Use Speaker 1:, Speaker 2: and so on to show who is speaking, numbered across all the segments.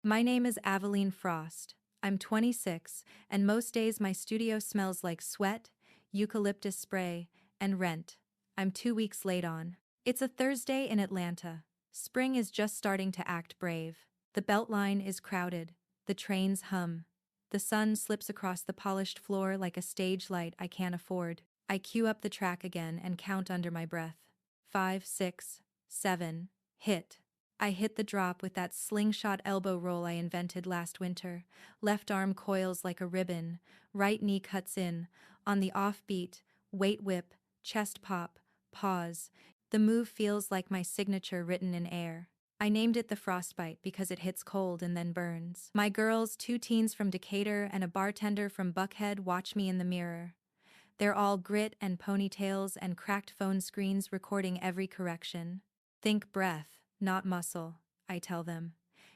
Speaker 1: My name is Aveline Frost. I'm 26, and most days my studio smells like sweat, eucalyptus spray, and rent. I'm 2 weeks late on. It's a Thursday in Atlanta. Spring is just starting to act brave. The Beltline is crowded. The trains hum. The sun slips across the polished floor like a stage light I can't afford. I cue up the track again and count under my breath. 5, 6, 7, hit. I hit the drop with that slingshot elbow roll I invented last winter. Left arm coils like a ribbon, right knee cuts in. On the offbeat, weight whip, chest pop, pause. The move feels like my signature written in air. I named it the frostbite because it hits cold and then burns. My girls, 2 teens from Decatur and a bartender from Buckhead, watch me in the mirror. They're all grit and ponytails and cracked phone screens recording every correction. Think breath, not muscle, I tell them.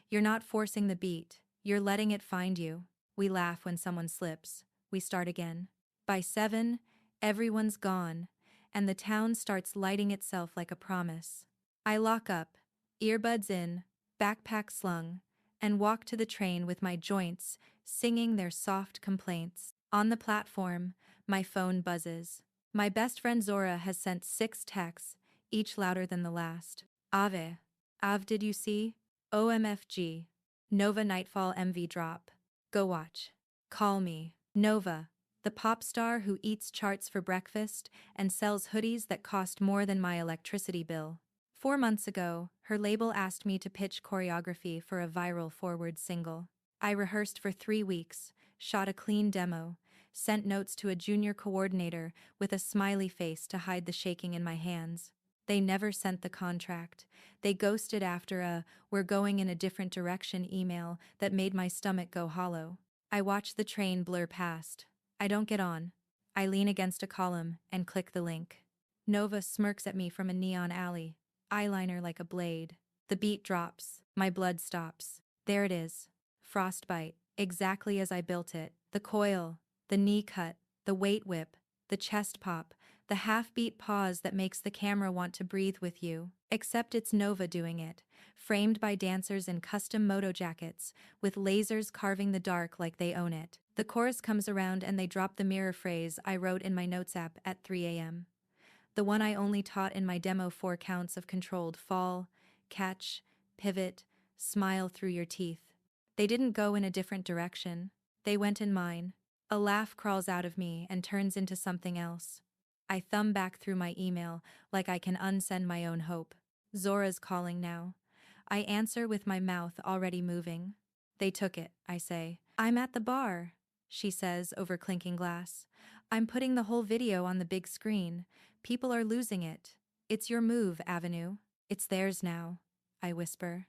Speaker 1: You're not forcing the beat, you're letting it find you. We laugh when someone slips. We start again. By 7, everyone's gone, and the town starts lighting itself like a promise. I lock up, earbuds in, backpack slung, and walk to the train with my joints singing their soft complaints. On the platform, my phone buzzes. My best friend Zora has sent 6 texts, each louder than the last. Did you see? OMFG. Nova Nightfall MV drop. Go watch. Call me. Nova, the pop star who eats charts for breakfast and sells hoodies that cost more than my electricity bill. 4 months ago, her label asked me to pitch choreography for a viral forward single. I rehearsed for 3 weeks, shot a clean demo, sent notes to a junior coordinator with a smiley face to hide the shaking in my hands. They never sent the contract. They ghosted after a "we're going in a different direction" email that made my stomach go hollow. I watch the train blur past. I don't get on. I lean against a column and click the link. Nova smirks at me from a neon alley, eyeliner like a blade. The beat drops. My blood stops. There it is. Frostbite, exactly as I built it. The coil, the knee cut, the weight whip, the chest pop, the half-beat pause that makes the camera want to breathe with you. Except it's Nova doing it, framed by dancers in custom moto jackets, with lasers carving the dark like they own it. The chorus comes around and they drop the mirror phrase I wrote in my notes app at 3 a.m. The one I only taught in my demo: 4 counts of controlled fall, catch, pivot, smile through your teeth. They didn't go in a different direction. They went in mine. A laugh crawls out of me and turns into something else. I thumb back through my email like I can unsend my own hope. Zora's calling now. I answer with my mouth already moving. They took it, I say. I'm at the bar, she says over clinking glass. I'm putting the whole video on the big screen. People are losing it. It's your move, Avenue. It's theirs now, I whisper.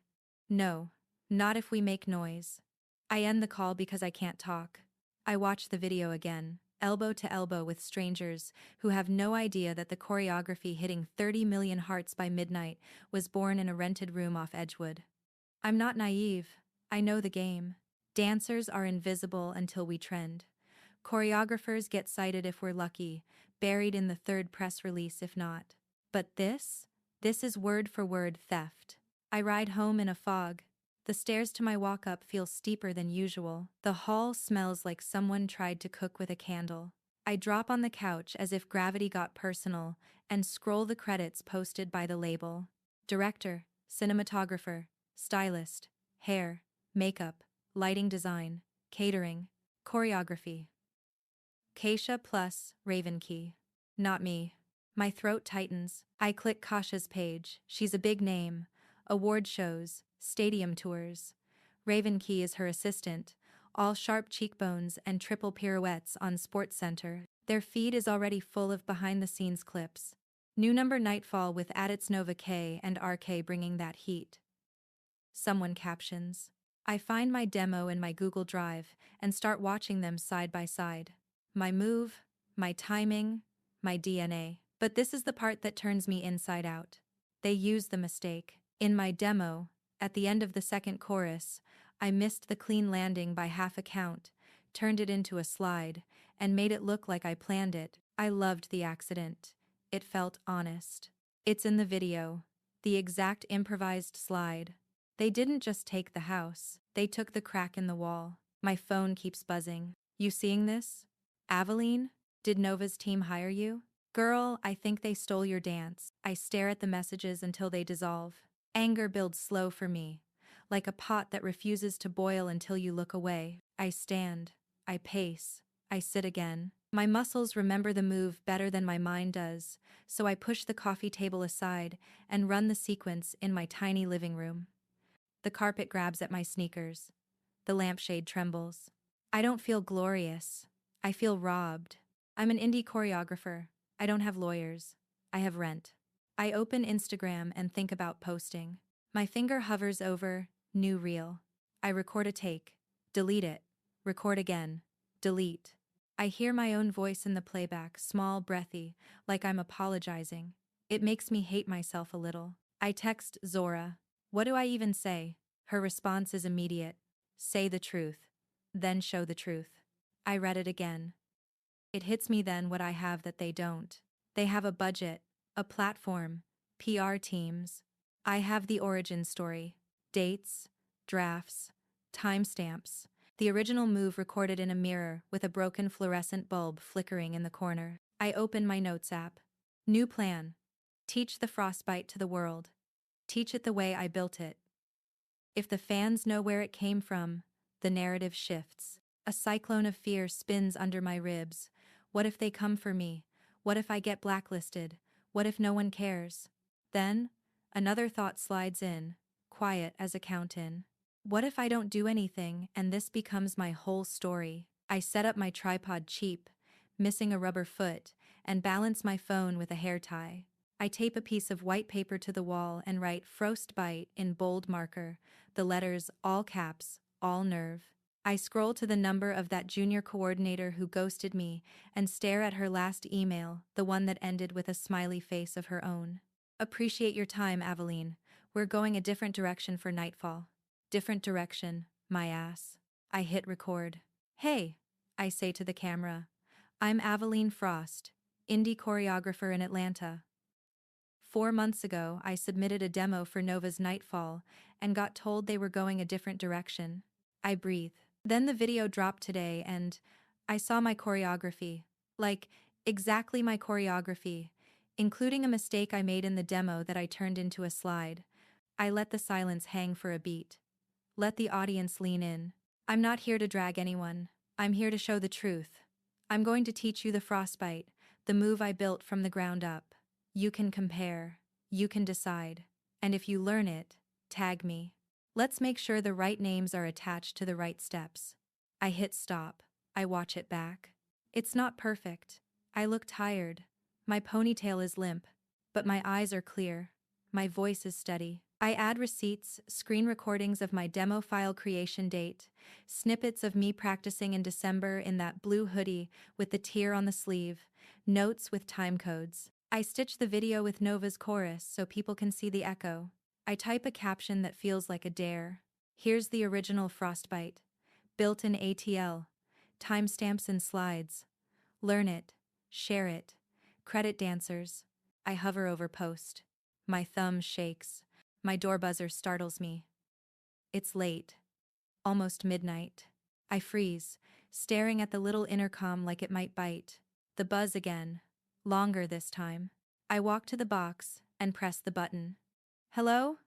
Speaker 1: No, not if we make noise. I end the call because I can't talk. I watch the video again, elbow to elbow with strangers who have no idea that the choreography hitting 30 million hearts by midnight was born in a rented room off Edgewood. I'm not naive. I know the game. Dancers are invisible until we trend. Choreographers get cited if we're lucky, buried in the third press release if not. But this is word for word theft. I ride home in a fog. The stairs to my walk-up feel steeper than usual. The hall smells like someone tried to cook with a candle. I drop on the couch as if gravity got personal and scroll the credits posted by the label. Director, cinematographer, stylist, hair, makeup, lighting design, catering, choreography. Keisha plus Raven Key. Not me. My throat tightens. I click Kasha's page. She's a big name. Award shows, stadium tours. Raven Key is her assistant, all sharp cheekbones and triple pirouettes on SportsCenter. Their feed is already full of behind-the-scenes clips. New number Nightfall with Adits Nova K and RK bringing that heat. Someone captions. I find my demo in my Google Drive and start watching them side by side. My move, my timing, my DNA. But this is the part that turns me inside out. They used the mistake. In my demo, at the end of the second chorus, I missed the clean landing by half a count, turned it into a slide, and made it look like I planned it. I loved the accident. It felt honest. It's in the video. The exact improvised slide. They didn't just take the house. They took the crack in the wall. My phone keeps buzzing. You seeing this? Aveline? Did Nova's team hire you? Girl, I think they stole your dance. I stare at the messages until they dissolve. Anger builds slow for me, like a pot that refuses to boil until you look away. I stand. I pace. I sit again. My muscles remember the move better than my mind does, so I push the coffee table aside and run the sequence in my tiny living room. The carpet grabs at my sneakers. The lampshade trembles. I don't feel glorious. I feel robbed. I'm an indie choreographer. I don't have lawyers. I have rent. I open Instagram and think about posting. My finger hovers over new reel. I record a take. Delete it. Record again. Delete. I hear my own voice in the playback, small, breathy, like I'm apologizing. It makes me hate myself a little. I text Zora. What do I even say? Her response is immediate. Say the truth. Then show the truth. I read it again. It hits me then what I have that they don't. They have a budget, a platform, PR teams. I have the origin story. Dates, drafts, timestamps. The original move recorded in a mirror with a broken fluorescent bulb flickering in the corner. I open my notes app. New plan. Teach the frostbite to the world. Teach it the way I built it. If the fans know where it came from, the narrative shifts. A cyclone of fear spins under my ribs. What if they come for me? What if I get blacklisted? What if no one cares? Then, another thought slides in, quiet as a count-in. What if I don't do anything and this becomes my whole story? I set up my tripod cheap, missing a rubber foot, and balance my phone with a hair tie. I tape a piece of white paper to the wall and write Frostbite in bold marker, the letters all caps, all nerve. I scroll to the number of that junior coordinator who ghosted me and stare at her last email, the one that ended with a smiley face of her own. Appreciate your time, Aveline. We're going a different direction for Nightfall. Different direction, my ass. I hit record. Hey, I say to the camera. I'm Aveline Frost, indie choreographer in Atlanta. 4 months ago, I submitted a demo for Nova's Nightfall and got told they were going a different direction. I breathe. Then the video dropped today and I saw my choreography. Like, exactly my choreography, including a mistake I made in the demo that I turned into a slide. I let the silence hang for a beat. Let the audience lean in. I'm not here to drag anyone. I'm here to show the truth. I'm going to teach you the frostbite, the move I built from the ground up. You can compare. You can decide. And if you learn it, tag me. Let's make sure the right names are attached to the right steps. I hit stop. I watch it back. It's not perfect. I look tired. My ponytail is limp. But my eyes are clear. My voice is steady. I add receipts, screen recordings of my demo file creation date, snippets of me practicing in December in that blue hoodie with the tear on the sleeve, notes with time codes. I stitch the video with Nova's chorus so people can see the echo. I type a caption that feels like a dare. Here's the original Frostbite. Built in ATL. Timestamps and slides. Learn it. Share it. Credit dancers. I hover over post. My thumb shakes. My door buzzer startles me. It's late. Almost midnight. I freeze, staring at the little intercom like it might bite. The buzz again. Longer this time. I walk to the box and press the button. Hello?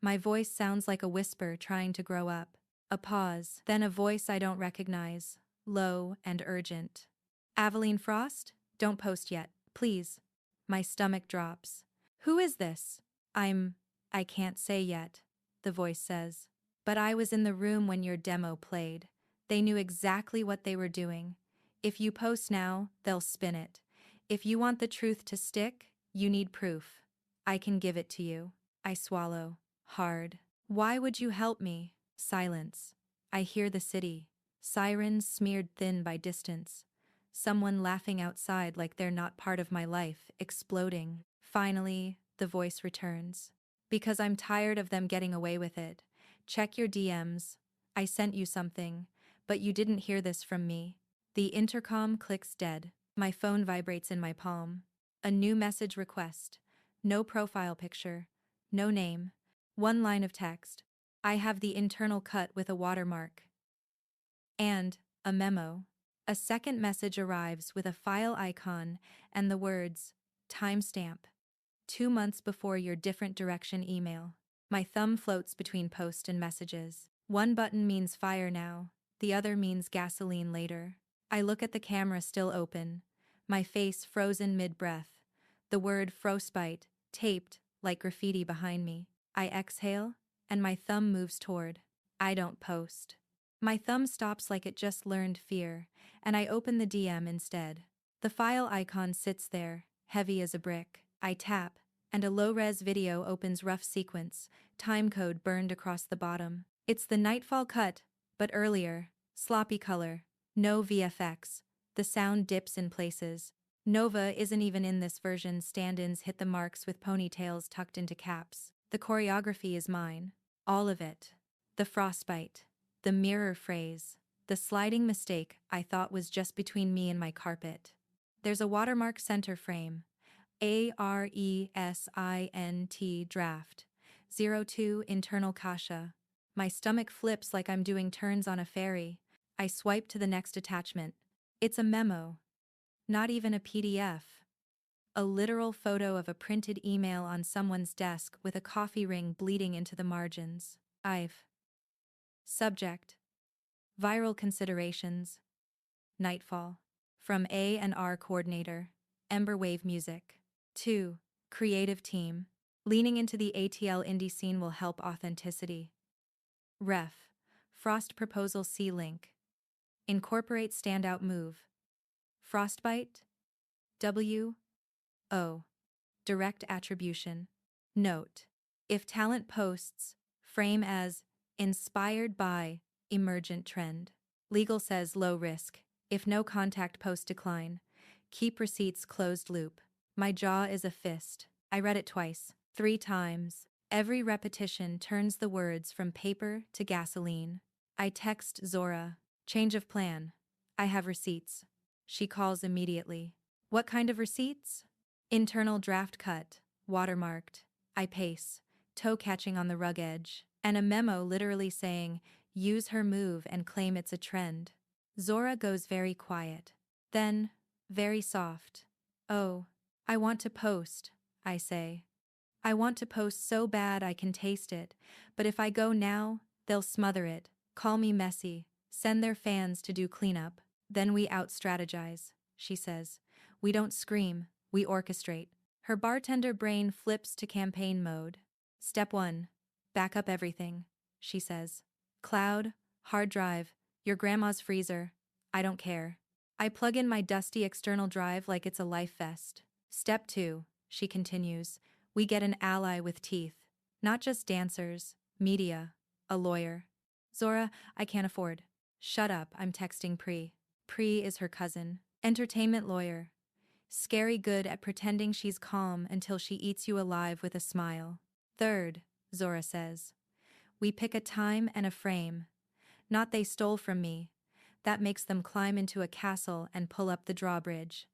Speaker 1: My voice sounds like a whisper trying to grow up. A pause, then a voice I don't recognize, low and urgent. Aveline Frost? Don't post yet, please. My stomach drops. Who is this? I can't say yet, the voice says. But I was in the room when your demo played. They knew exactly what they were doing. If you post now, they'll spin it. If you want the truth to stick, you need proof. I can give it to you. I swallow. Hard. Why would you help me? Silence. I hear the city. Sirens smeared thin by distance. Someone laughing outside like they're not part of my life, exploding. Finally, the voice returns. Because I'm tired of them getting away with it. Check your DMs. I sent you something, but you didn't hear this from me. The intercom clicks dead. My phone vibrates in my palm. A new message request. No profile picture. No name. One line of text. I have the internal cut with a watermark. And a memo. A second message arrives with a file icon and the words, timestamp. 2 months before your different direction email. My thumb floats between post and messages. One button means fire now, the other means gasoline later. I look at the camera still open, my face frozen mid-breath. The word frostbite, taped like graffiti behind me. I exhale, and my thumb moves toward. I don't post. My thumb stops like it just learned fear, and I open the DM instead. The file icon sits there, heavy as a brick. I tap, and a low-res video opens rough sequence, timecode burned across the bottom. It's the Nightfall cut, but earlier, sloppy color, no VFX. The sound dips in places. Nova isn't even in this version. Stand-ins hit the marks with ponytails tucked into caps. The choreography is mine. All of it. The frostbite. The mirror phrase. The sliding mistake I thought was just between me and my carpet. There's a watermark center frame. ARESINT draft. 02 internal kasha. My stomach flips like I'm doing turns on a ferry. I swipe to the next attachment. It's a memo. Not even a PDF. A literal photo of a printed email on someone's desk with a coffee ring bleeding into the margins. Subject. Viral considerations. Nightfall. From A&R coordinator. Ember Wave Music. 2. Creative team. Leaning into the ATL indie scene will help authenticity. Ref. Frost proposal C link. Incorporate standout move. Frostbite. W.O. Direct attribution. Note. If talent posts, frame as inspired by emergent trend. Legal says low risk. If no contact post decline. Keep receipts closed loop. My jaw is a fist. I read it twice, 3 times. Every repetition turns the words from paper to gasoline. I text Zora. Change of plan. I have receipts. She calls immediately. What kind of receipts? Internal draft cut, watermarked. I pace, toe catching on the rug edge, and a memo literally saying, use her move and claim it's a trend. Zora goes very quiet. Then, very soft. Oh, I want to post, I say. I want to post so bad I can taste it, but if I go now, they'll smother it, call me messy, send their fans to do cleanup. Then we out-strategize, she says. We don't scream, we orchestrate. Her bartender brain flips to campaign mode. Step 1. Back up everything, she says. Cloud, hard drive, your grandma's freezer. I don't care. I plug in my dusty external drive like it's a life vest. Step 2, she continues. We get an ally with teeth. Not just dancers, media, a lawyer. Zora, I can't afford. Shut up, I'm texting Pri. Pri is her cousin. Entertainment lawyer. Scary good at pretending she's calm until she eats you alive with a smile. Third, Zora says. We pick a time and a frame. Not they stole from me. That makes them climb into a castle and pull up the drawbridge.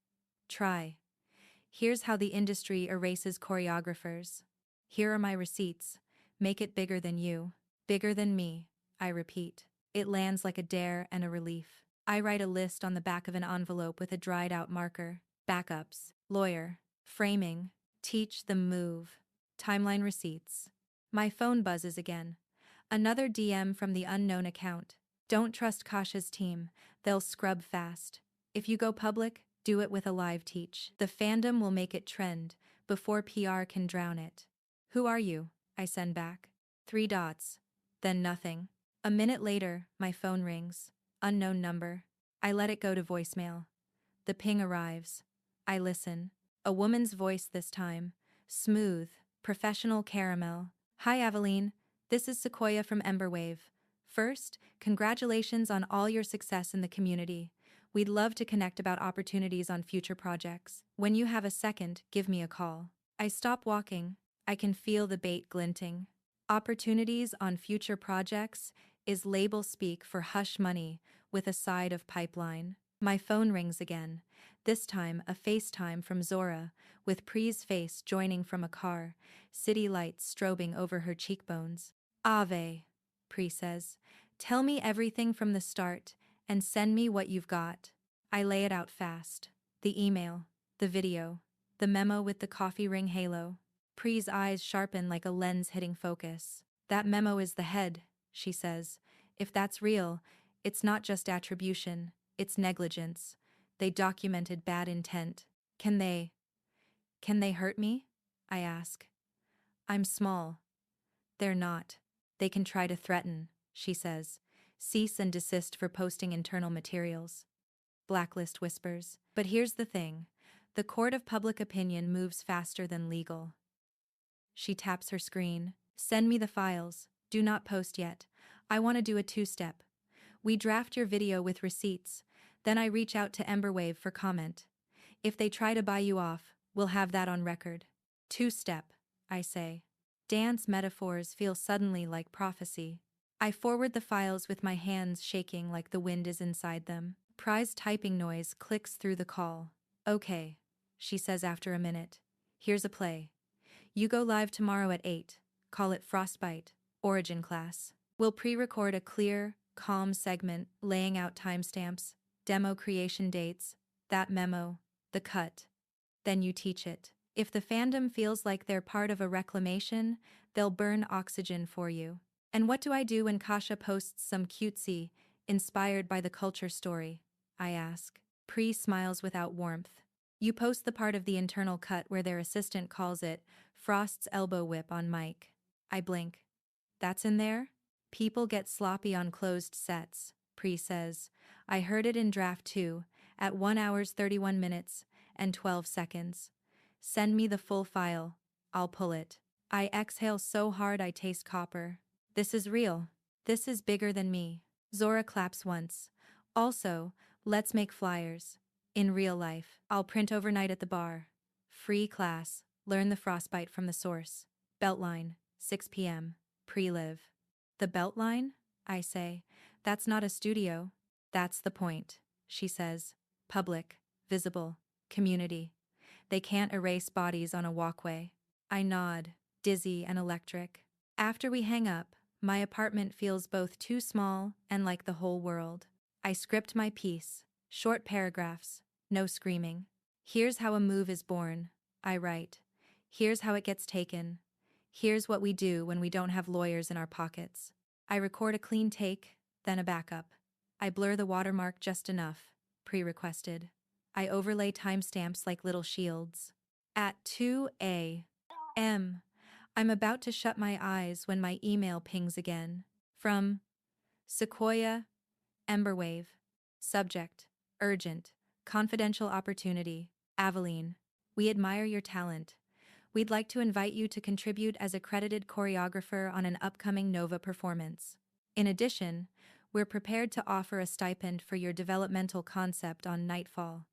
Speaker 1: Try. Here's how the industry erases choreographers. Here are my receipts. Make it bigger than you. Bigger than me, I repeat. It lands like a dare and a relief. I write a list on the back of an envelope with a dried-out marker. Backups, lawyer, framing, teach them move, timeline receipts. My phone buzzes again. Another DM from the unknown account. Don't trust Kasha's team, they'll scrub fast. If you go public, do it with a live teach. The fandom will make it trend, before PR can drown it. Who are you? I send back. 3 dots. Then nothing. A minute later, my phone rings. Unknown number. I let it go to voicemail. The ping arrives. I listen. A woman's voice this time. Smooth, professional caramel. Hi Aveline, this is Sequoia from Emberwave. First, congratulations on all your success in the community. We'd love to connect about opportunities on future projects. When you have a second, give me a call. I stop walking. I can feel the bait glinting. Opportunities on future projects is label speak for hush money with a side of pipeline. My phone rings again, this time a FaceTime from Zora, with Pri's face joining from a car, city lights strobing over her cheekbones. Ave. Pri says. Tell me everything from the start, and send me what you've got. I lay it out fast. The email, the video, the memo with the coffee ring halo. Pri's eyes sharpen like a lens hitting focus. That memo is the head, she says. If that's real, it's not just attribution, it's negligence. They documented bad intent. Can they hurt me? I ask. I'm small. They're not. They can try to threaten, she says. Cease and desist for posting internal materials. Blacklist whispers. But here's the thing. The court of public opinion moves faster than legal. She taps her screen. Send me the files. Do not post yet. I want to do a two-step. We draft your video with receipts. Then I reach out to Emberwave for comment. If they try to buy you off, we'll have that on record. Two-step, I say. Dance metaphors feel suddenly like prophecy. I forward the files with my hands shaking like the wind is inside them. Pri's typing noise clicks through the call. Okay, she says after a minute. Here's a play. You go live tomorrow at 8. Call it Frostbite, Origin Class. We'll pre-record a clear, calm segment laying out timestamps, demo creation dates, that memo, the cut. Then you teach it. If the fandom feels like they're part of a reclamation, they'll burn oxygen for you. And what do I do when Kasha posts some cutesy, inspired by the culture story? I ask. Pri smiles without warmth. You post the part of the internal cut where their assistant calls it Frost's elbow whip on mic. I blink. That's in there? People get sloppy on closed sets, Pri says. I heard it in draft 2, at 1 hours 31 minutes and 12 seconds. Send me the full file. I'll pull it. I exhale so hard I taste copper. This is real. This is bigger than me. Zora claps once. Also, let's make flyers. In real life, I'll print overnight at the bar. Free class. Learn the frostbite from the source. Beltline, 6 p.m. Pre-live. The Beltline? I say. That's not a studio. That's the point, she says. Public, visible, community. They can't erase bodies on a walkway. I nod, dizzy and electric. After we hang up, my apartment feels both too small and like the whole world. I script my piece, short paragraphs, no screaming. Here's how a move is born, I write. Here's how it gets taken. Here's what we do when we don't have lawyers in our pockets. I record a clean take, then a backup. I blur the watermark just enough, pre-requested. I overlay timestamps like little shields. At 2 a.m., I'm about to shut my eyes when my email pings again. From Sequoia, Emberwave. Subject, urgent, confidential opportunity. Aveline, we admire your talent. We'd like to invite you to contribute as accredited choreographer on an upcoming Nova performance. In addition, we're prepared to offer a stipend for your developmental concept on Nightfall.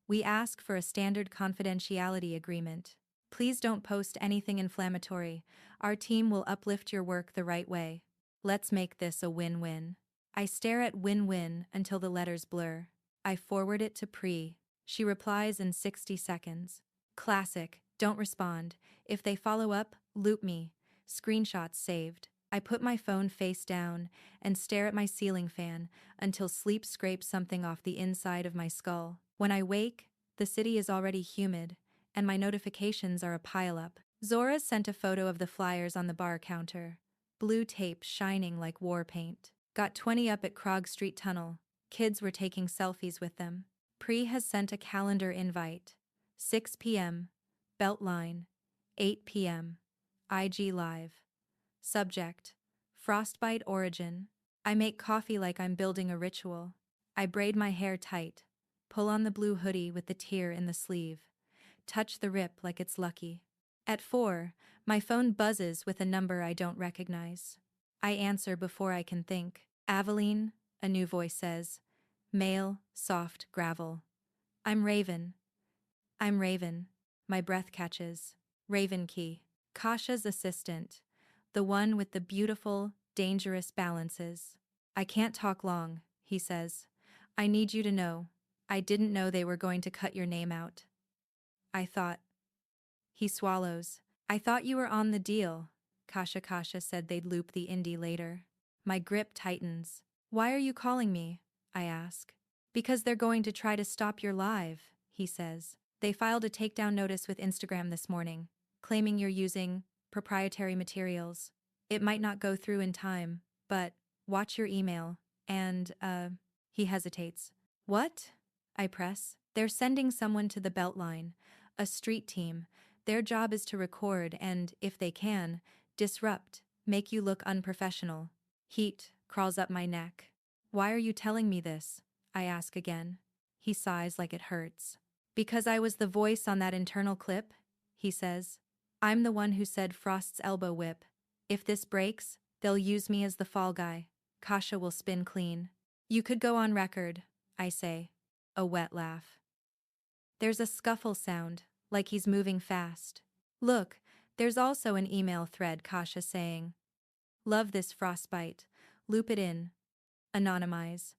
Speaker 1: We ask for a standard confidentiality agreement. Please don't post anything inflammatory. Our team will uplift your work the right way. Let's make this a win-win. I stare at win-win until the letters blur. I forward it to Pri. She replies in 60 seconds. Classic, don't respond. If they follow up, loop me. Screenshots saved. I put my phone face down and stare at my ceiling fan until sleep scrapes something off the inside of my skull. When I wake, the city is already humid, and my notifications are a pileup. Zora sent a photo of the flyers on the bar counter. Blue tape shining like war paint. Got 20 up at Krog Street Tunnel. Kids were taking selfies with them. Pri has sent a calendar invite. 6 p.m. Beltline. 8 p.m. IG Live. Subject, Frostbite Origin. I make coffee like I'm building a ritual. I braid my hair tight, pull on the blue hoodie with the tear in the sleeve, touch the rip like it's lucky. At 4, my phone buzzes with a number I don't recognize. I answer before I can think. Aveline, a new voice says. Male, soft, gravel. I'm Raven. I'm Raven. My breath catches. Raven Key. Kasha's assistant. The one with the beautiful, dangerous balances. I can't talk long, he says. I need you to know. I didn't know they were going to cut your name out. I thought. He swallows. I thought you were on the deal. Kasha said they'd loop the indie later. My grip tightens. Why are you calling me? I ask. Because they're going to try to stop your live, he says. They filed a takedown notice with Instagram this morning, claiming you're using proprietary materials. It might not go through in time, but watch your email, and, he hesitates. What? I press. They're sending someone to the Beltline, a street team. Their job is to record and, if they can, disrupt, make you look unprofessional. Heat crawls up my neck. Why are you telling me this? I ask again. He sighs like it hurts. Because I was the voice on that internal clip, he says. I'm the one who said Frost's elbow whip. If this breaks, they'll use me as the fall guy. Kasha will spin clean. You could go on record, I say. A wet laugh. There's a scuffle sound, like he's moving fast. Look, there's also an email thread, Kasha saying. Love this frostbite. Loop it in. Anonymize.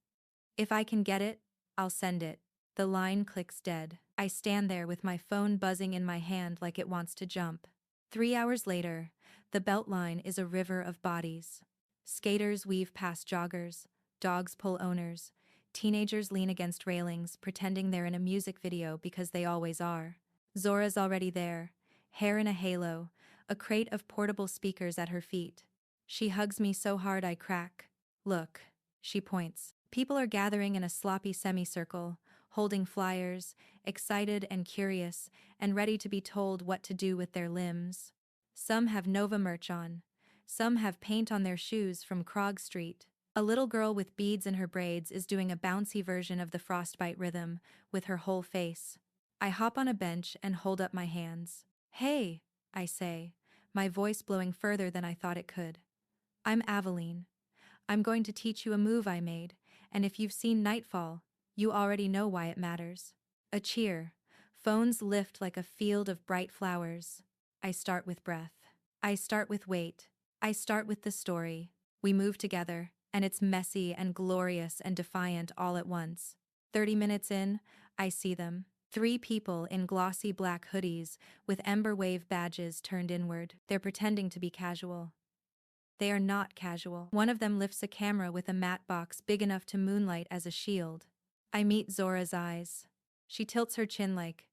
Speaker 1: If I can get it, I'll send it. The line clicks dead. I stand there with my phone buzzing in my hand like it wants to jump. 3 hours later, the Beltline is a river of bodies. Skaters weave past joggers, dogs pull owners, teenagers lean against railings pretending they're in a music video because they always are. Zora's already there, hair in a halo, a crate of portable speakers at her feet. She hugs me so hard I crack. Look, she points. People are gathering in a sloppy semicircle, holding flyers, excited and curious, and ready to be told what to do with their limbs. Some have Nova merch on. Some have paint on their shoes from Krog Street. A little girl with beads in her braids is doing a bouncy version of the frostbite rhythm with her whole face. I hop on a bench and hold up my hands. Hey, I say, my voice blowing further than I thought it could. I'm Aveline. I'm going to teach you a move I made, and if you've seen Nightfall, you already know why it matters. A cheer. Phones lift like a field of bright flowers. I start with breath. I start with weight. I start with the story. We move together, and it's messy and glorious and defiant all at once. 30 minutes in, I see them. 3 people in glossy black hoodies with Ember Wave badges turned inward. They're pretending to be casual. They are not casual. One of them lifts a camera with a matte box big enough to moonlight as a shield. I meet Zora's eyes. She tilts her chin like,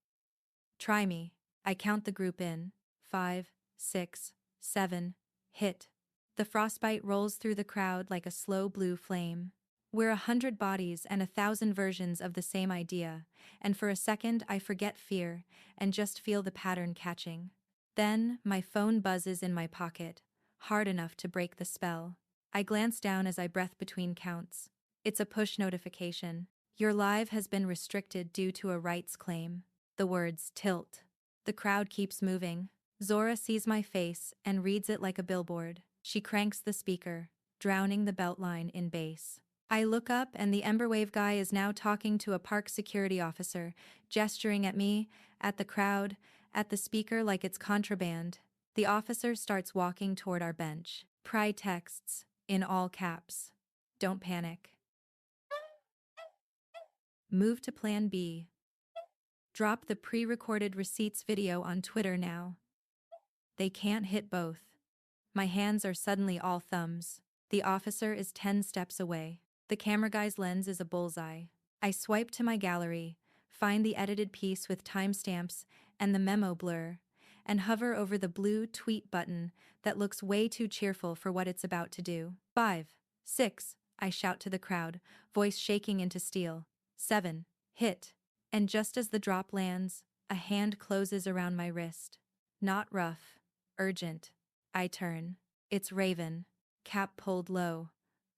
Speaker 1: try me. I count the group in. 5, 6, 7, hit. The frostbite rolls through the crowd like a slow blue flame. We're 100 bodies and 1,000 versions of the same idea, and for a second I forget fear and just feel the pattern catching. Then, my phone buzzes in my pocket, hard enough to break the spell. I glance down as I breath between counts. It's a push notification. Your live has been restricted due to a rights claim. The words tilt. The crowd keeps moving. Zora sees my face and reads it like a billboard. She cranks the speaker, drowning the Beltline in bass. I look up and the Emberwave guy is now talking to a park security officer, gesturing at me, at the crowd, at the speaker like it's contraband. The officer starts walking toward our bench. Pry texts, in all caps. Don't panic. Move to plan B. Drop the pre-recorded receipts video on Twitter now. They can't hit both. My hands are suddenly all thumbs. The officer is 10 steps away. The camera guy's lens is a bullseye. I swipe to my gallery, find the edited piece with timestamps and the memo blur, and hover over the blue tweet button that looks way too cheerful for what it's about to do. 5, 6, I shout to the crowd, voice shaking into steel. 7, hit. And just as the drop lands, a hand closes around my wrist. Not rough, urgent. I turn. It's Raven, cap pulled low,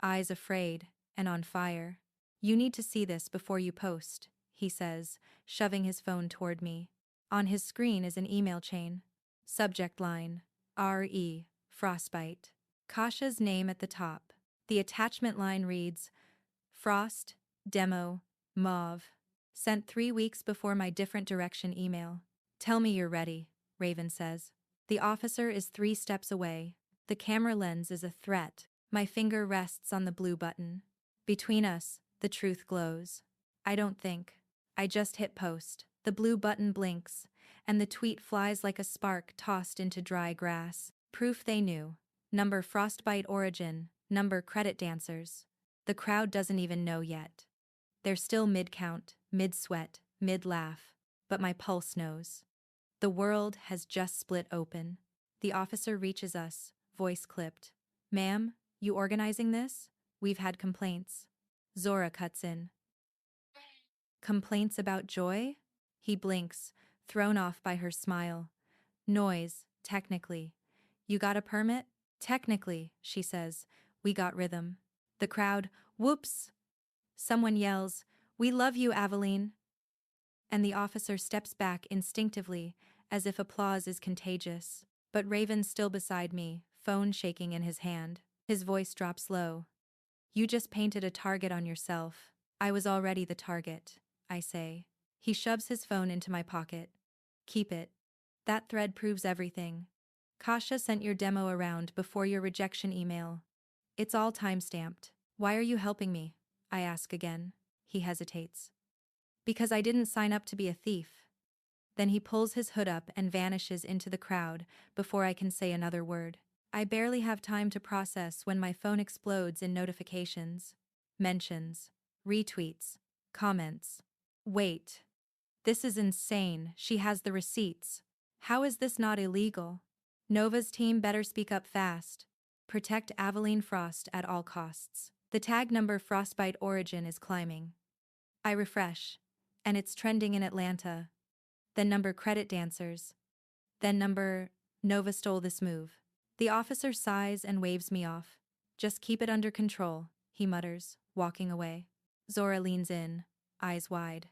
Speaker 1: eyes afraid and on fire. You need to see this before you post, he says, shoving his phone toward me. On his screen is an email chain. Subject line, R.E., Frostbite. Kasha's name at the top. The attachment line reads, Frost, Demo, Mauve. Sent 3 weeks before my different direction email. Tell me you're ready, Raven says. The officer is 3 steps away. The camera lens is a threat. My finger rests on the blue button. Between us, the truth glows. I don't think. I just hit post. The blue button blinks, and the tweet flies like a spark tossed into dry grass. Proof they knew. Number Frostbite origin, Number credit dancers. The crowd doesn't even know yet. They're still mid-count, mid-sweat, mid-laugh, but my pulse knows. The world has just split open. The officer reaches us, voice clipped. Ma'am, you organizing this? We've had complaints. Zora cuts in. Complaints about Joy? He blinks, thrown off by her smile. Noise, technically. You got a permit? Technically, she says. We got rhythm. The crowd, whoops! Someone yells, We love you, Aveline! And the officer steps back instinctively, as if applause is contagious. But Raven's still beside me, phone shaking in his hand. His voice drops low. You just painted a target on yourself. I was already the target, I say. He shoves his phone into my pocket. Keep it. That thread proves everything. Kasha sent your demo around before your rejection email. It's all time-stamped. Why are you helping me? I ask again. He hesitates. Because I didn't sign up to be a thief. Then he pulls his hood up and vanishes into the crowd before I can say another word. I barely have time to process when my phone explodes in notifications. Mentions. Retweets. Comments. Wait. This is insane. She has the receipts. How is this not illegal? Nova's team better speak up fast. Protect Aveline Frost at all costs. The tag number Frostbite origin is climbing. I refresh. And it's trending in Atlanta. Then number credit dancers. Then number Nova stole this move. The officer sighs and waves me off. Just keep it under control, he mutters, walking away. Zora leans in, eyes wide.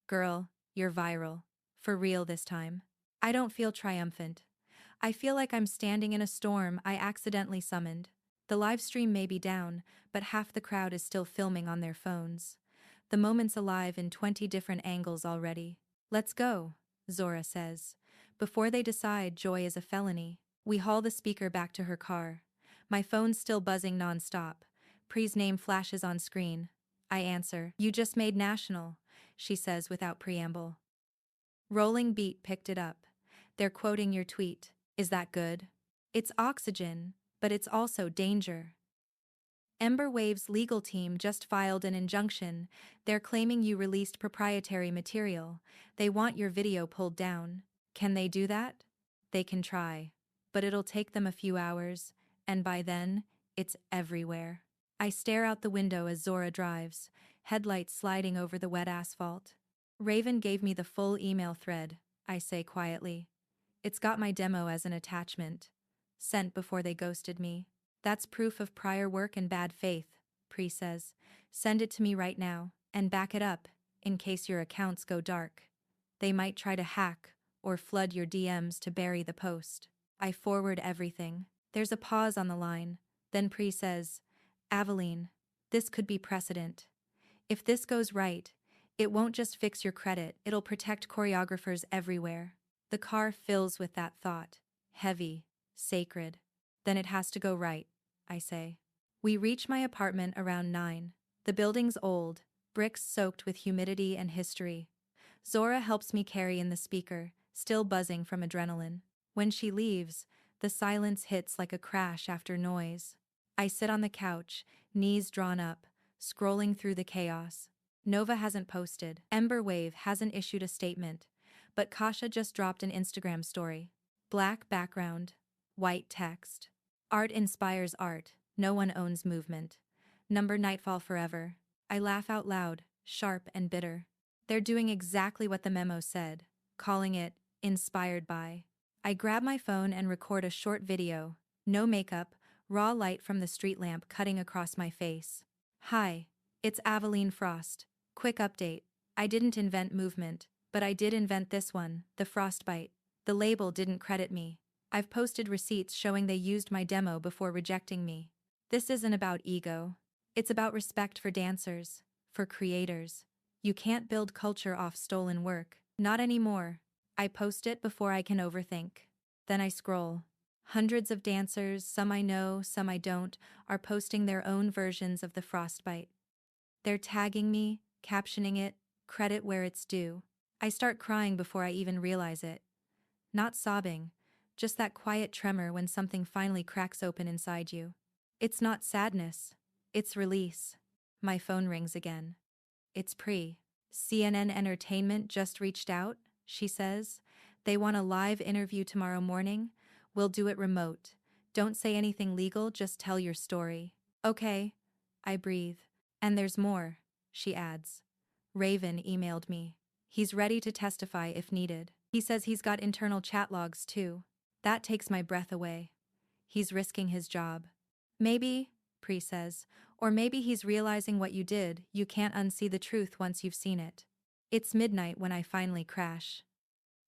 Speaker 1: Girl, you're viral. For real this time. I don't feel triumphant. I feel like I'm standing in a storm I accidentally summoned. The live stream may be down, but half the crowd is still filming on their phones. The moment's alive in 20 different angles already. Let's go, Zora says. Before they decide Joy is a felony, we haul the speaker back to her car. My phone's still buzzing non-stop. Pre's name flashes on screen. I answer. You just made national, she says without preamble. Rolling Beat picked it up. They're quoting your tweet. Is that good? It's oxygen, but it's also danger. Ember Wave's legal team just filed an injunction. They're claiming you released proprietary material. They want your video pulled down. Can they do that? They can try. But it'll take them a few hours, and by then, it's everywhere. I stare out the window as Zora drives, headlights sliding over the wet asphalt. Raven gave me the full email thread, I say quietly. It's got my demo as an attachment. Sent before they ghosted me. That's proof of prior work and bad faith, Pre says. Send it to me right now, and back it up, in case your accounts go dark. They might try to hack, or flood your DMs to bury the post. I forward everything. There's a pause on the line. Then Pre says, Aveline, this could be precedent. If this goes right, it won't just fix your credit, it'll protect choreographers everywhere. The car fills with that thought. Heavy, sacred. Then it has to go right, I say. We reach my apartment around 9. The building's old, bricks soaked with humidity and history. Zora helps me carry in the speaker, still buzzing from adrenaline. When she leaves, the silence hits like a crash after noise. I sit on the couch, knees drawn up, scrolling through the chaos. Nova hasn't posted. Ember Wave hasn't issued a statement. But Kasha just dropped an Instagram story. Black background, white text. Art inspires art. No one owns movement. Number Nightfall forever. I laugh out loud, sharp and bitter. They're doing exactly what the memo said, calling it inspired by. I grab my phone and record a short video. No makeup, raw light from the street lamp cutting across my face. Hi, it's Aveline Frost. Quick update. I didn't invent movement, but I did invent this one, the Frostbite. The label didn't credit me. I've posted receipts showing they used my demo before rejecting me. This isn't about ego. It's about respect for dancers, for creators. You can't build culture off stolen work. Not anymore. I post it before I can overthink. Then I scroll. Hundreds of dancers, some I know, some I don't, are posting their own versions of the Frostbite. They're tagging me, captioning it, credit where it's due. I start crying before I even realize it. Not sobbing, just that quiet tremor when something finally cracks open inside you. It's not sadness. It's release. My phone rings again. It's Pre. CNN Entertainment just reached out, she says. They want a live interview tomorrow morning. We'll do it remote. Don't say anything legal, just tell your story. Okay. I breathe. And there's more, she adds. Raven emailed me. He's ready to testify if needed. He says he's got internal chat logs too. That takes my breath away. He's risking his job. Maybe, Pre says, or maybe he's realizing what you did. You can't unsee the truth once you've seen it. It's midnight when I finally crash.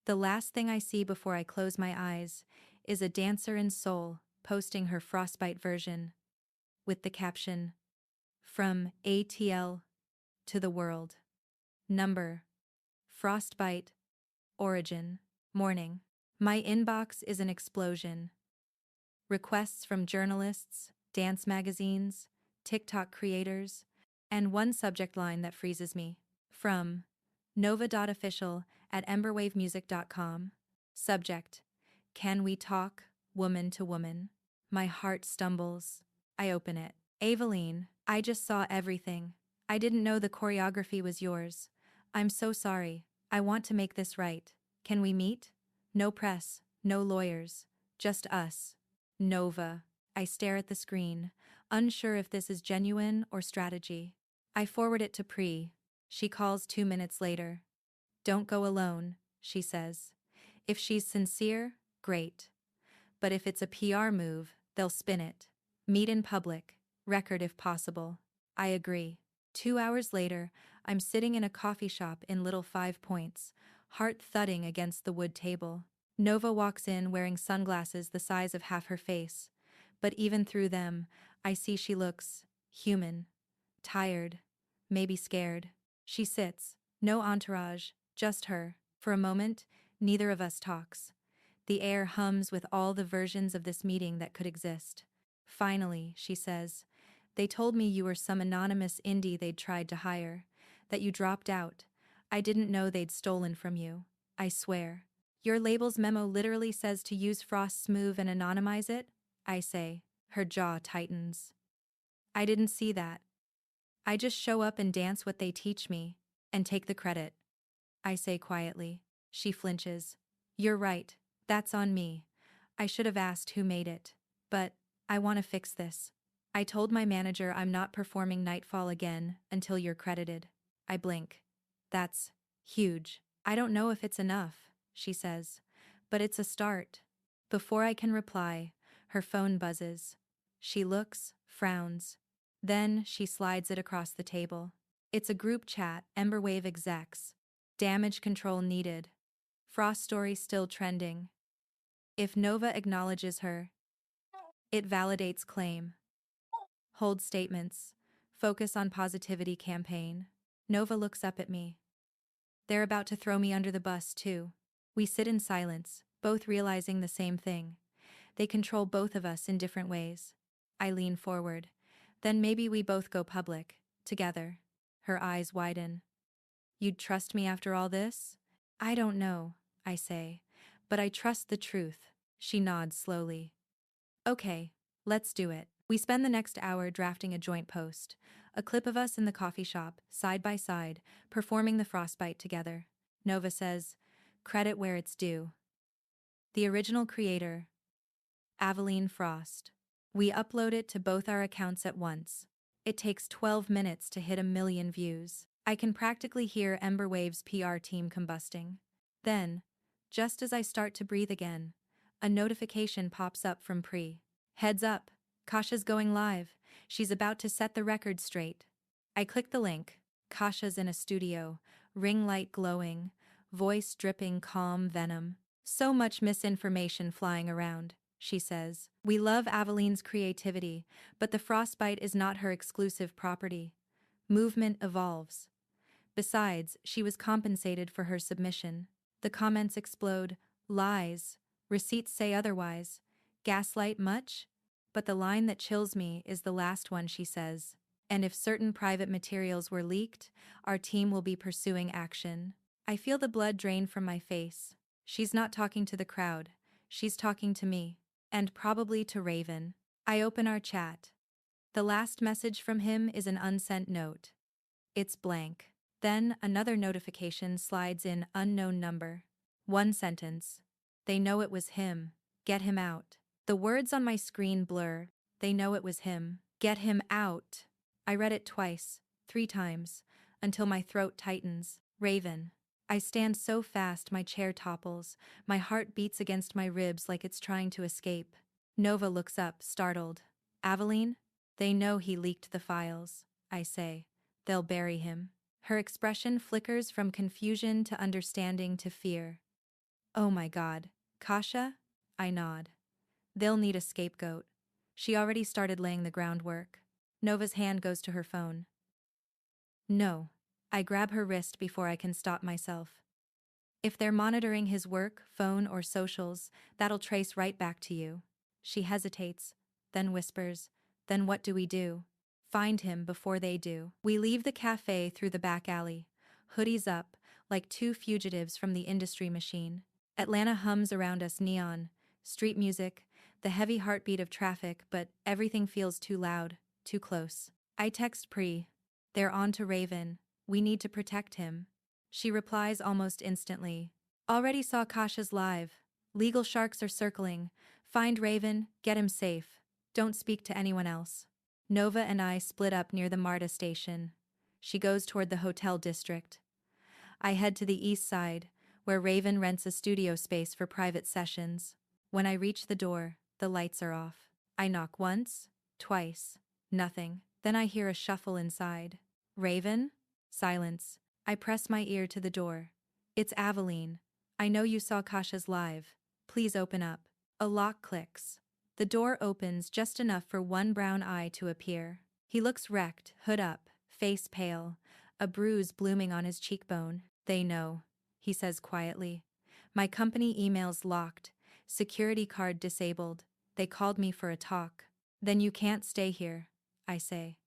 Speaker 1: The last thing I see before I close my eyes is a dancer in Seoul posting her frostbite version with the caption, "From ATL to the world. Number. Frostbite. Origin. Morning." My inbox is an explosion. Requests from journalists, dance magazines, TikTok creators, and one subject line that freezes me. From nova.official@emberwavemusic.com. Subject: Can we talk, woman to woman? My heart stumbles. I open it. Aveline, I just saw everything. I didn't know the choreography was yours. I'm so sorry. I want to make this right. Can we meet? No press, no lawyers, just us. Nova. I stare at the screen, unsure if this is genuine or strategy. I forward it to Pre. She calls 2 minutes later. Don't go alone, she says. If she's sincere, great. But if it's a PR move, they'll spin it. Meet in public, record if possible. I agree. 2 hours later, I'm sitting in a coffee shop in Little Five Points, heart thudding against the wood table. Nova walks in wearing sunglasses the size of half her face, but even through them, I see she looks human, tired, maybe scared. She sits, no entourage, just her. For a moment, neither of us talks. The air hums with all the versions of this meeting that could exist. Finally, she says, they told me you were some anonymous indie they'd tried to hire, that you dropped out. I didn't know they'd stolen from you. I swear. Your label's memo literally says to use Frost's move and anonymize it, I say. Her jaw tightens. I didn't see that. I just show up and dance what they teach me, and take the credit. I say quietly. She flinches. You're right. That's on me. I should have asked who made it. But I want to fix this. I told my manager I'm not performing Nightfall again until you're credited. I blink. That's huge. I don't know if it's enough, she says. But it's a start. Before I can reply, her phone buzzes. She looks, frowns. Then she slides it across the table. It's a group chat, Emberwave execs. Damage control needed. Frost story still trending. If Nova acknowledges her, it validates claim. Hold statements. Focus on positivity campaign. Nova looks up at me. They're about to throw me under the bus too. We sit in silence, both realizing the same thing. They control both of us in different ways. I lean forward. Then maybe we both go public, together. Her eyes widen. You'd trust me after all this? I don't know, I say. But I trust the truth. She nods slowly. Okay, let's do it. We spend the next hour drafting a joint post. A clip of us in the coffee shop, side by side, performing the frostbite together. Nova says, credit where it's due. The original creator, Aveline Frost. We upload it to both our accounts at once. It takes 12 minutes to hit 1 million views. I can practically hear Emberwave's PR team combusting. Then, just as I start to breathe again, a notification pops up from Pre. Heads up, Kasha's going live. She's about to set the record straight. I click the link. Kasha's in a studio, ring light glowing, voice dripping calm venom. So much misinformation flying around, she says. We love Aveline's creativity, but the frostbite is not her exclusive property. Movement evolves. Besides, she was compensated for her submission. The comments explode. Lies. Receipts say otherwise. Gaslight much? But the line that chills me is the last one she says. And if certain private materials were leaked, our team will be pursuing action. I feel the blood drain from my face. She's not talking to the crowd. She's talking to me. And probably to Raven. I open our chat. The last message from him is an unsent note. It's blank. Then another notification slides in, unknown number. One sentence. They know it was him. Get him out. The words on my screen blur. They know it was him. Get him out. I read it twice, 3 times, until my throat tightens. Raven. I stand so fast my chair topples. My heart beats against my ribs like it's trying to escape. Nova looks up, startled. Aveline? They know he leaked the files, I say. They'll bury him. Her expression flickers from confusion to understanding to fear. Oh my God. Kasha? I nod. They'll need a scapegoat. She already started laying the groundwork. Nova's hand goes to her phone. No. I grab her wrist before I can stop myself. If they're monitoring his work, phone, or socials, that'll trace right back to you. She hesitates, then whispers, then what do we do? Find him before they do. We leave the cafe through the back alley, hoodies up, like 2 fugitives from the industry machine. Atlanta hums around us, neon, street music, the heavy heartbeat of traffic, but everything feels too loud, too close. I text Pri. They're on to Raven. We need to protect him. She replies almost instantly. Already saw Kasha's live. Legal sharks are circling. Find Raven, get him safe. Don't speak to anyone else. Nova and I split up near the MARTA station. She goes toward the hotel district. I head to the east side, where Raven rents a studio space for private sessions. When I reach the door, the lights are off. I knock once, twice, nothing. Then I hear a shuffle inside. Raven? Silence. I press my ear to the door. It's Aveline. I know you saw Kasha's live. Please open up. A lock clicks. The door opens just enough for one brown eye to appear. He looks wrecked, hood up, face pale, a bruise blooming on his cheekbone. They know, he says quietly. My company email's locked, security card disabled. They called me for a talk. Then you can't stay here, I say.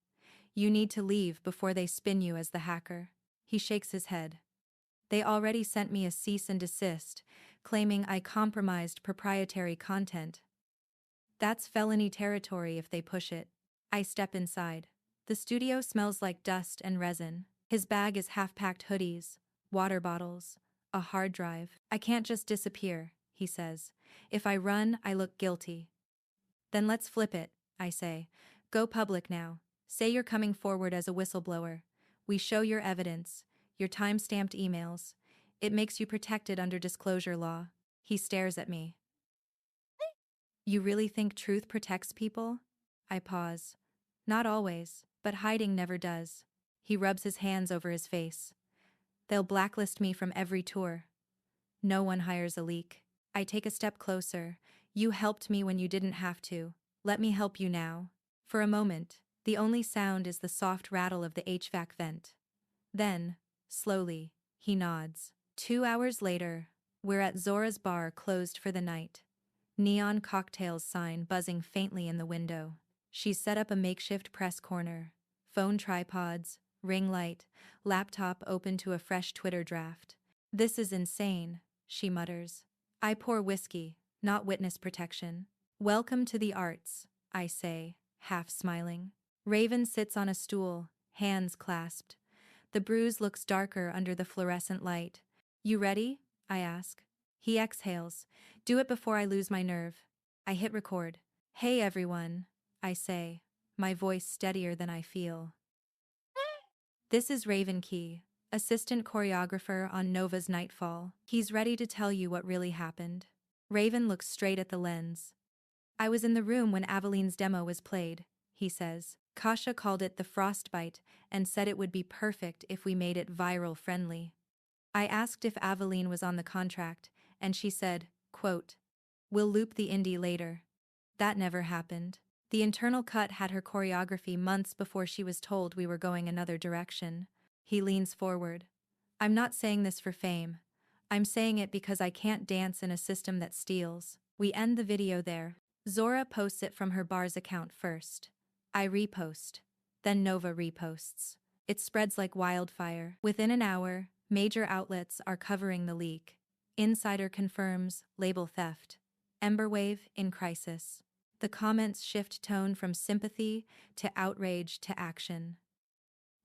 Speaker 1: You need to leave before they spin you as the hacker. He shakes his head. They already sent me a cease and desist, claiming I compromised proprietary content. That's felony territory if they push it. I step inside. The studio smells like dust and resin. His bag is half-packed hoodies, water bottles, a hard drive. I can't just disappear, he says. If I run, I look guilty. Then let's flip it, I say. Go public now. Say you're coming forward as a whistleblower. We show your evidence, your time-stamped emails. It makes you protected under disclosure law. He stares at me. You really think truth protects people? I pause. Not always, but hiding never does. He rubs his hands over his face. They'll blacklist me from every tour. No one hires a leak. I take a step closer. You helped me when you didn't have to. Let me help you now. For a moment, the only sound is the soft rattle of the HVAC vent. Then, slowly, he nods. 2 hours later, we're at Zora's bar, closed for the night. Neon cocktails sign buzzing faintly in the window. She's set up a makeshift press corner. Phone tripods, ring light, laptop open to a fresh Twitter draft. This is insane, she mutters. I pour whiskey, not witness protection. Welcome to the arts, I say, half smiling. Raven sits on a stool, hands clasped. The bruise looks darker under the fluorescent light. You ready? I ask. He exhales. Do it before I lose my nerve. I hit record. Hey everyone, I say, my voice steadier than I feel. This is Raven Key, assistant choreographer on Nova's Nightfall. He's ready to tell you what really happened. Raven looks straight at the lens. I was in the room when Aveline's demo was played, he says. Kasha called it the frostbite and said it would be perfect if we made it viral friendly. I asked if Aveline was on the contract, and she said, quote, "We'll loop the indie later." That never happened. The internal cut had her choreography months before she was told we were going another direction. He leans forward. I'm not saying this for fame. I'm saying it because I can't dance in a system that steals. We end the video there. Zora posts it from her bar's account first. I repost. Then Nova reposts. It spreads like wildfire. Within an hour, major outlets are covering the leak. Insider confirms, label theft. Emberwave in crisis. The comments shift tone from sympathy to outrage to action.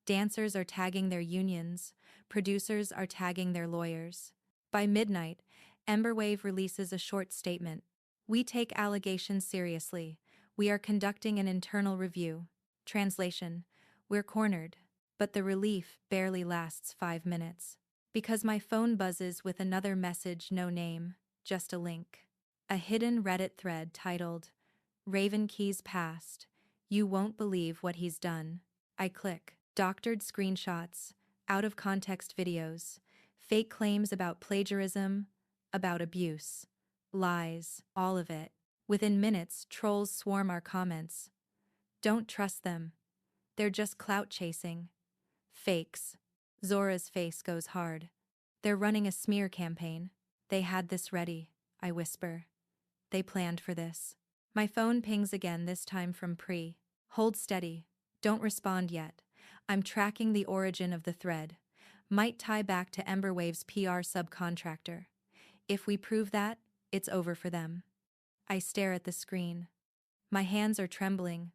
Speaker 1: Dancers are tagging their unions, producers are tagging their lawyers. By midnight, Emberwave releases a short statement. We take allegations seriously. We are conducting an internal review. Translation: we're cornered. But the relief barely lasts 5 minutes. Because my phone buzzes with another message, no name, just a link. A hidden Reddit thread titled, Raven Keys Past. You won't believe what he's done. I click. Doctored screenshots, out of context videos, fake claims about plagiarism, about abuse, lies, all of it. Within minutes, trolls swarm our comments. Don't trust them. They're just clout chasing. Fakes. Zora's face goes hard. They're running a smear campaign. They had this ready, I whisper. They planned for this. My phone pings again, this time from Pri. Hold steady. Don't respond yet. I'm tracking the origin of the thread. Might tie back to Emberwave's PR subcontractor. If we prove that, it's over for them. I stare at the screen. My hands are trembling,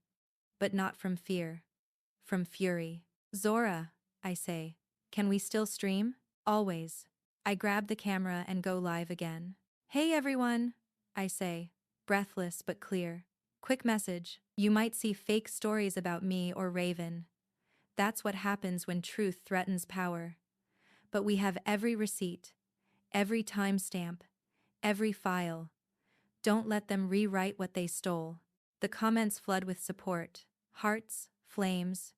Speaker 1: but not from fear. From fury. Zora, I say. Can we still stream? Always. I grab the camera and go live again. Hey everyone, I say, breathless but clear. Quick message. You might see fake stories about me or Raven. That's what happens when truth threatens power. But we have every receipt, every timestamp, every file. Don't let them rewrite what they stole. The comments flood with support. Hearts, flames.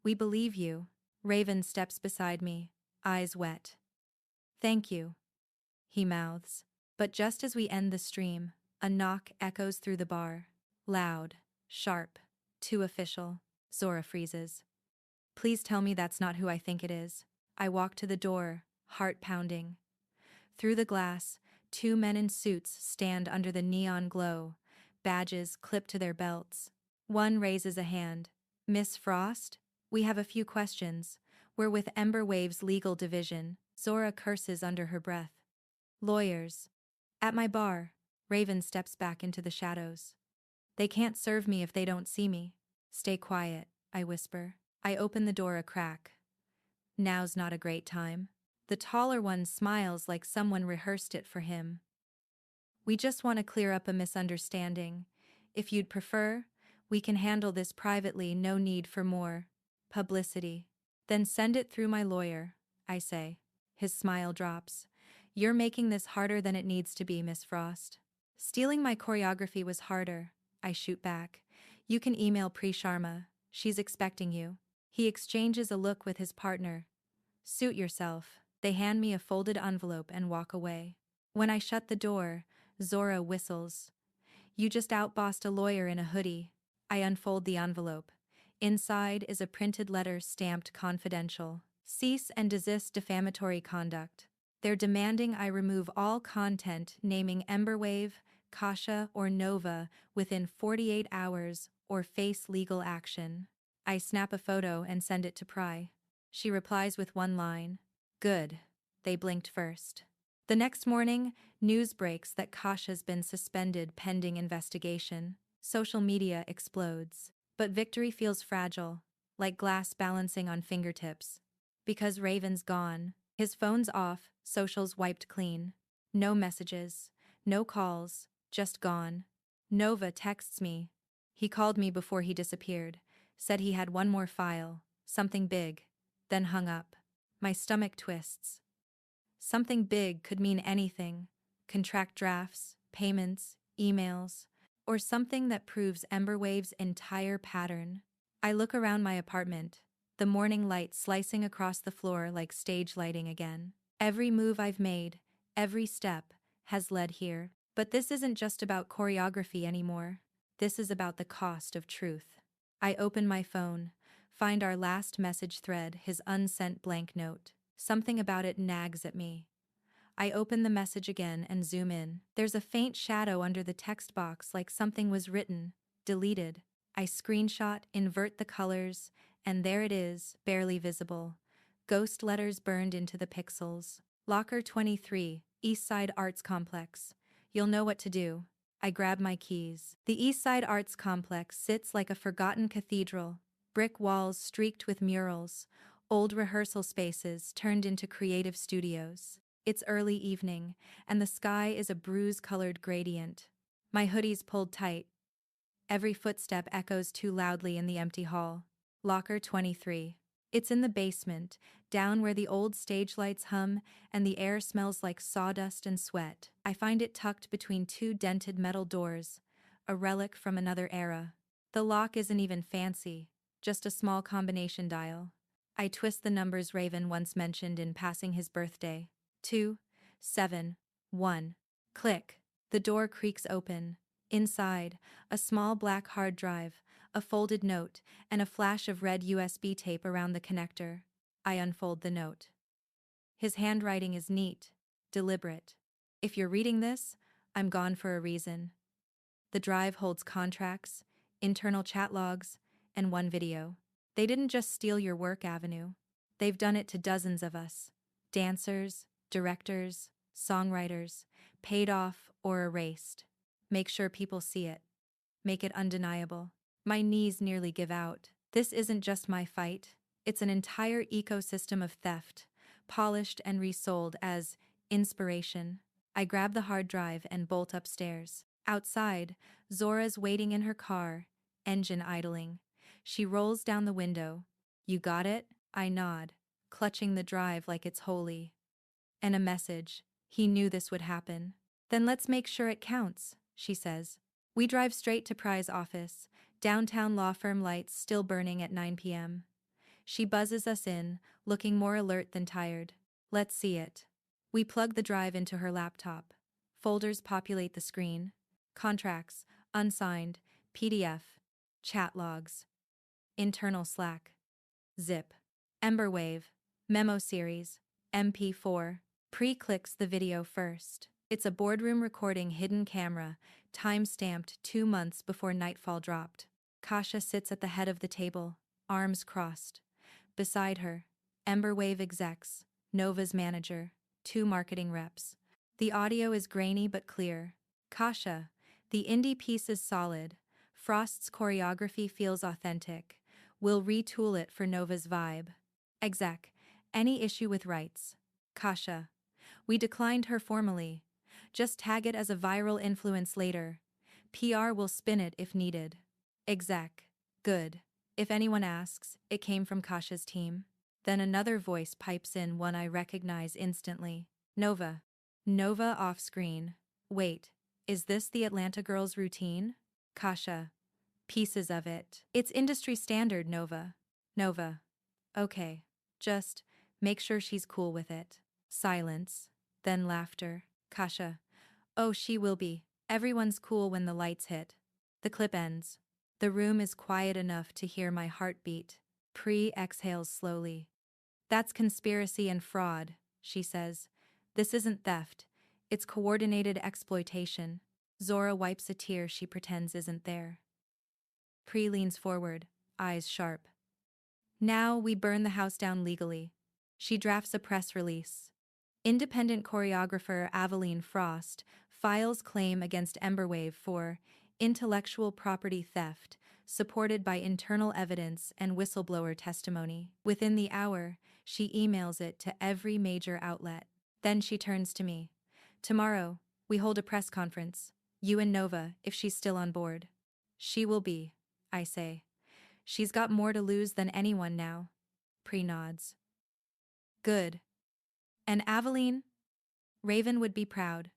Speaker 1: We believe you. Raven steps beside me, eyes wet. Thank you, he mouths. But just as we end the stream, a knock echoes through the bar. Loud, sharp, too official. Zora freezes. Please tell me that's not who I think it is. I walk to the door, heart pounding. Through the glass, 2 men in suits stand under the neon glow, badges clipped to their belts. One raises a hand. Miss Frost? We have a few questions. We're with Emberwave's legal division. Zora curses under her breath. Lawyers. At my bar, Raven steps back into the shadows. They can't serve me if they don't see me. Stay quiet, I whisper. I open the door a crack. Now's not a great time. The taller one smiles like someone rehearsed it for him. We just want to clear up a misunderstanding. If you'd prefer, we can handle this privately, no need for more publicity. Then send it through my lawyer, I say. His smile drops. You're making this harder than it needs to be, Miss Frost. Stealing my choreography was harder, I shoot back. You can email Pri Sharma. She's expecting you. He exchanges a look with his partner. Suit yourself. They hand me a folded envelope and walk away. When I shut the door, Zora whistles. You just outbossed a lawyer in a hoodie. I unfold the envelope. Inside is a printed letter stamped confidential. Cease and desist defamatory conduct. They're demanding I remove all content naming Emberwave, Kasha, or Nova within 48 hours or face legal action. I snap a photo and send it to Pri. She replies with one line. Good. They blinked first. The next morning, news breaks that Kasha's been suspended pending investigation. Social media explodes. But victory feels fragile, like glass balancing on fingertips. Because Raven's gone. His phone's off, socials wiped clean. No messages, no calls, just gone. Nova texts me. He called me before he disappeared, said he had one more file, something big, then hung up. My stomach twists. Something big could mean anything. Contract drafts, payments, emails, or something that proves Emberwave's entire pattern. I look around my apartment, the morning light slicing across the floor like stage lighting again. Every move I've made, every step, has led here. But this isn't just about choreography anymore. This is about the cost of truth. I open my phone, find our last message thread, his unsent blank note. Something about it nags at me. I open the message again and zoom in. There's a faint shadow under the text box, like something was written, deleted. I screenshot, invert the colors, and there it is, barely visible. Ghost letters burned into the pixels. Locker 23, Eastside Arts Complex. You'll know what to do. I grab my keys. The East Side Arts Complex sits like a forgotten cathedral, brick walls streaked with murals, old rehearsal spaces turned into creative studios. It's early evening, and the sky is a bruise-colored gradient. My hoodie's pulled tight. Every footstep echoes too loudly in the empty hall. Locker 23. It's in the basement, down where the old stage lights hum and the air smells like sawdust and sweat. I find it tucked between two dented metal doors, a relic from another era. The lock isn't even fancy, just a small combination dial. I twist the numbers Raven once mentioned in passing his birthday. 2, 7, 1. Click. The door creaks open. Inside, a small black hard drive, a folded note, and a flash of red USB tape around the connector. I unfold the note. His handwriting is neat, deliberate. If you're reading this, I'm gone for a reason. The drive holds contracts, internal chat logs, and one video. They didn't just steal your work, Avenue. They've done it to dozens of us. Dancers, directors, songwriters, paid off or erased. Make sure people see it. Make it undeniable. My knees nearly give out. This isn't just my fight. It's an entire ecosystem of theft, polished and resold as inspiration. I grab the hard drive and bolt upstairs. Outside, Zora's waiting in her car, engine idling. She rolls down the window. You got it? I nod, clutching the drive like it's holy. And a message. He knew this would happen. Then let's make sure it counts, she says. We drive straight to Pry's office, downtown law firm lights still burning at 9 p.m. She buzzes us in, looking more alert than tired. Let's see it. We plug the drive into her laptop. Folders populate the screen. Contracts, unsigned, PDF, chat logs, internal Slack, zip, Emberwave, memo series, MP4. Pre clicks the video first. It's a boardroom recording hidden camera, time-stamped 2 months before Nightfall dropped. Kasha sits at the head of the table, arms crossed. Beside her, Emberwave execs, Nova's manager, 2 marketing reps. The audio is grainy but clear. Kasha, the indie piece is solid. Frost's choreography feels authentic. We'll retool it for Nova's vibe. Exec, any issue with rights? Kasha, we declined her formally. Just tag it as a viral influence later. PR will spin it if needed. Exec, good. If anyone asks, it came from Kasha's team. Then another voice pipes in, one I recognize instantly. Nova. Nova off screen. Wait, is this the Atlanta Girls routine? Kasha. Pieces of it. It's industry standard, Nova. Nova. Okay. Just make sure she's cool with it. Silence. Then laughter. Kasha. Oh, she will be. Everyone's cool when the lights hit. The clip ends. The room is quiet enough to hear my heartbeat. Pre exhales slowly. That's conspiracy and fraud, she says. This isn't theft. It's coordinated exploitation. Zora wipes a tear she pretends isn't there. Pre leans forward, eyes sharp. Now we burn the house down legally. She drafts a press release. Independent choreographer Aveline Frost files claim against Emberwave for intellectual property theft, supported by internal evidence and whistleblower testimony. Within the hour, she emails it to every major outlet. Then she turns to me. Tomorrow, we hold a press conference. You and Nova, if she's still on board. She will be, I say. She's got more to lose than anyone now. Pre nods. Good. And Aveline? Raven would be proud.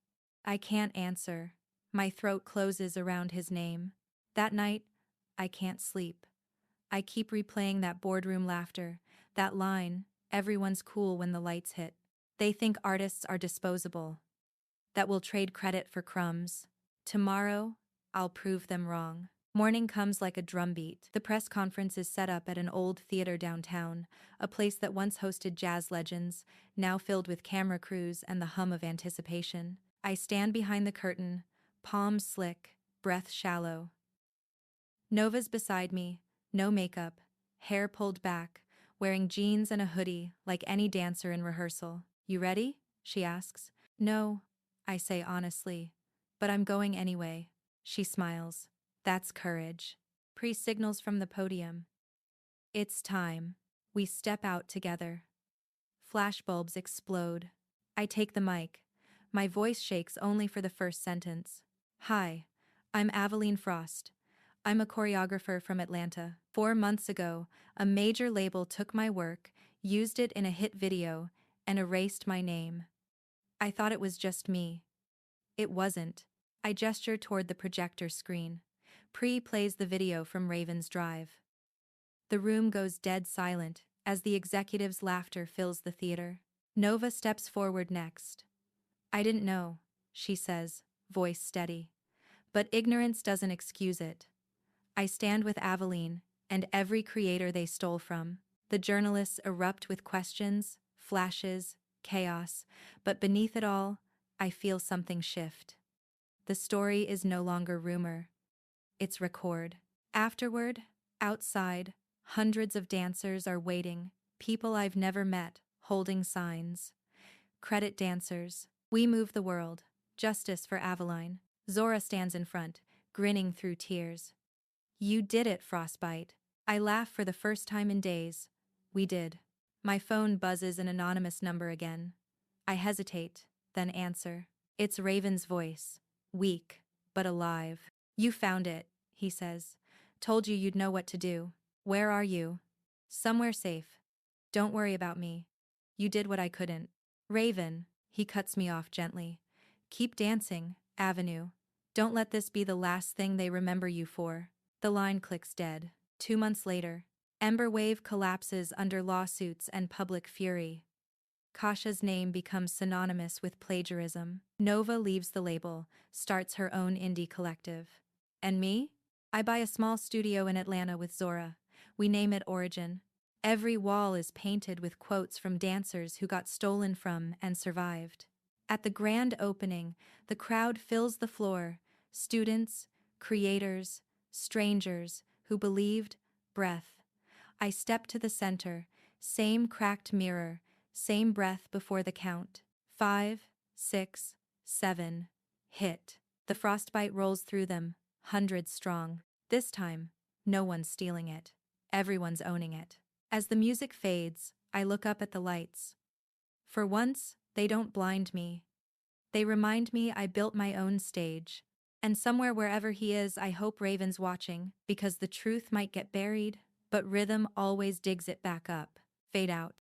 Speaker 1: I can't answer. My throat closes around his name. That night, I can't sleep. I keep replaying that boardroom laughter, that line, everyone's cool when the lights hit. They think artists are disposable, that we'll trade credit for crumbs. Tomorrow, I'll prove them wrong. Morning comes like a drumbeat. The press conference is set up at an old theater downtown, a place that once hosted jazz legends, now filled with camera crews and the hum of anticipation. I stand behind the curtain, palms slick, breath shallow. Nova's beside me, no makeup, hair pulled back, wearing jeans and a hoodie like any dancer in rehearsal. You ready? She asks. No, I say honestly, but I'm going anyway. She smiles. That's courage. Pre signals from the podium. It's time. We step out together. Flashbulbs explode. I take the mic. My voice shakes only for the first sentence. Hi, I'm Aveline Frost. I'm a choreographer from Atlanta. 4 months ago, a major label took my work, used it in a hit video, and erased my name. I thought it was just me. It wasn't. I gesture toward the projector screen. Pre plays the video from Raven's Drive. The room goes dead silent as the executive's laughter fills the theater. Nova steps forward next. I didn't know, she says, voice steady. But ignorance doesn't excuse it. I stand with Aveline and every creator they stole from. The journalists erupt with questions, flashes, chaos, but beneath it all, I feel something shift. The story is no longer rumor. It's record. Afterward, outside, hundreds of dancers are waiting, people I've never met, holding signs. Credit dancers. We move the world. Justice for Aveline. Zora stands in front, grinning through tears. You did it, Frostbite. I laugh for the first time in days. We did. My phone buzzes an anonymous number again. I hesitate, then answer. It's Raven's voice. Weak, but alive. You found it, he says. Told you you'd know what to do. Where are you? Somewhere safe. Don't worry about me. You did what I couldn't. Raven, he cuts me off gently. Keep dancing, Avenue. Don't let this be the last thing they remember you for. The line clicks dead. 2 months later, Ember Wave collapses under lawsuits and public fury. Kasha's name becomes synonymous with plagiarism. Nova leaves the label, starts her own indie collective. And me? I buy a small studio in Atlanta with Zora. We name it Origin. Every wall is painted with quotes from dancers who got stolen from and survived. At the grand opening, the crowd fills the floor. Students, creators, strangers who believed, breath. I step to the center, same cracked mirror, same breath before the count. 5, 6, 7. Hit. The frostbite rolls through them, hundreds strong. This time, no one's stealing it. Everyone's owning it. As the music fades, I look up at the lights. For once, they don't blind me. They remind me I built my own stage. And somewhere wherever he is, I hope Raven's watching, because the truth might get buried, but rhythm always digs it back up. Fade out.